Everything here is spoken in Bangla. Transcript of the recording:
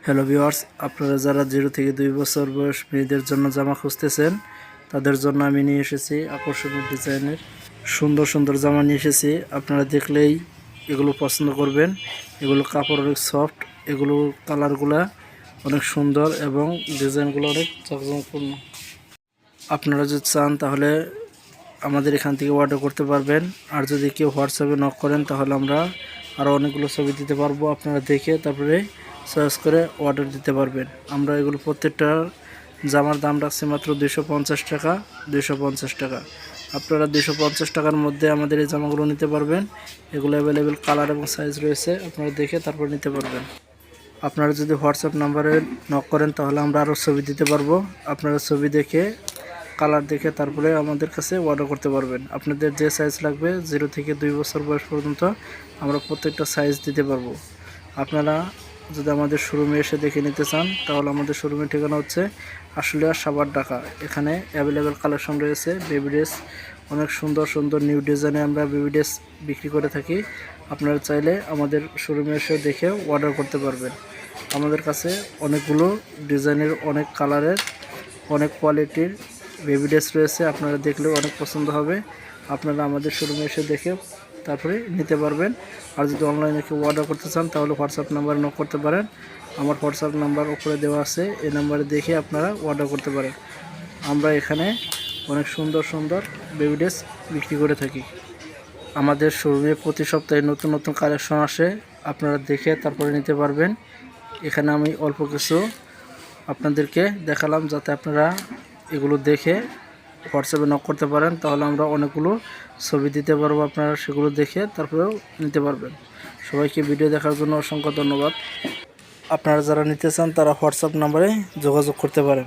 হ্যালো ভিউয়ার্স, আপনারা যারা 0 থেকে 2 বছর বয়স মেয়েদের জন্য জামা খুঁজতেছেন তাদের জন্য আমি নিয়ে এসেছি আকর্ষণীয় ডিজাইনের সুন্দর সুন্দর জামা নিয়ে এসেছি। আপনারা দেখলেই এগুলো পছন্দ করবেন। এগুলো কাপড় অনেক সফট, এগুলো কালারগুলো অনেক সুন্দর এবং ডিজাইনগুলো অনেক চকচকপূর্ণ। আপনারা যদি চান তাহলে আমাদের এখান থেকে অর্ডার করতে পারবেন। আর যদি কেউ হোয়াটসঅ্যাপে নক করেন তাহলে আমরা আরও অনেকগুলো ছবি দিতে পারবো। আপনারা দেখে তারপরে চয়েস করে অর্ডার দিতে পারবেন। আমরা এগুলো প্রত্যেকটার জামার দাম রাখছি মাত্র 250 টাকা। 250 টাকা আপনারা 250 টাকার মধ্যে আমাদের এই জামাগুলো নিতে পারবেন। এগুলো অ্যাভেলেবেল কালার এবং সাইজ রয়েছে, আপনারা দেখে তারপর নিতে পারবেন। আপনারা যদি হোয়াটসঅ্যাপ নাম্বারে নক করেন তাহলে আমরা আরও ছবি দিতে পারবো। আপনারা ছবি দেখে কালার দেখে তারপরে আমাদের কাছে অর্ডার করতে পারবেন। আপনাদের যে সাইজ লাগবে 0 থেকে 2 বছর বয়স পর্যন্ত আমরা প্রত্যেকটা সাইজ দিতে পারবো। আপনারা যদি আমাদের শোরুমে এসে দেখে নিতে চান তাহলে আমাদের শোরুমের ঠিকানা হচ্ছে আশুলিয়া সাভার ঢাকা। এখানে অ্যাভেলেবেল কালেকশন রয়েছে। বেবি ড্রেস অনেক সুন্দর সুন্দর নিউ ডিজাইনে আমরা বেবি ড্রেস বিক্রি করে থাকি। আপনারা চাইলে আমাদের শোরুমে এসে দেখে অর্ডার করতে পারবেন। আমাদের কাছে অনেকগুলো ডিজাইনের, অনেক কালারের, অনেক কোয়ালিটির বেবি ড্রেস রয়েছে। আপনারা দেখলেও অনেক পছন্দ হবে। আপনারা আমাদের শোরুমে এসে দেখে তারপরে নিতে পারবেন। আর যদি অনলাইনে কেউ অর্ডার করতে চান তাহলে হোয়াটসঅ্যাপ নাম্বারে নক করতে পারেন। আমার হোয়াটসঅ্যাপ নাম্বার উপরে দেওয়া আছে, এই নাম্বারে দেখে আপনারা অর্ডার করতে পারেন। আমরা এখানে অনেক সুন্দর সুন্দর বেবি ড্রেস বিক্রি করে থাকি। আমাদের শোরুমে প্রতি সপ্তাহে নতুন নতুন কালেকশন আসে, আপনারা দেখে তারপরে নিতে পারবেন। এখানে আমি অল্প কিছু আপনাদেরকে দেখালাম যাতে আপনারা এগুলো দেখে হোয়াটসঅ্যাপে নক করতে পারেন, তাহলে আমরা অনেকগুলো ছবি দিতে পারবো। আপনারা সেগুলো দেখে তারপরেও নিতে পারবেন। সবাইকে ভিডিও দেখার জন্য অসংখ্য ধন্যবাদ। আপনারা যারা নিতে চান তারা হোয়াটসঅ্যাপ নাম্বারে যোগাযোগ করতে পারেন।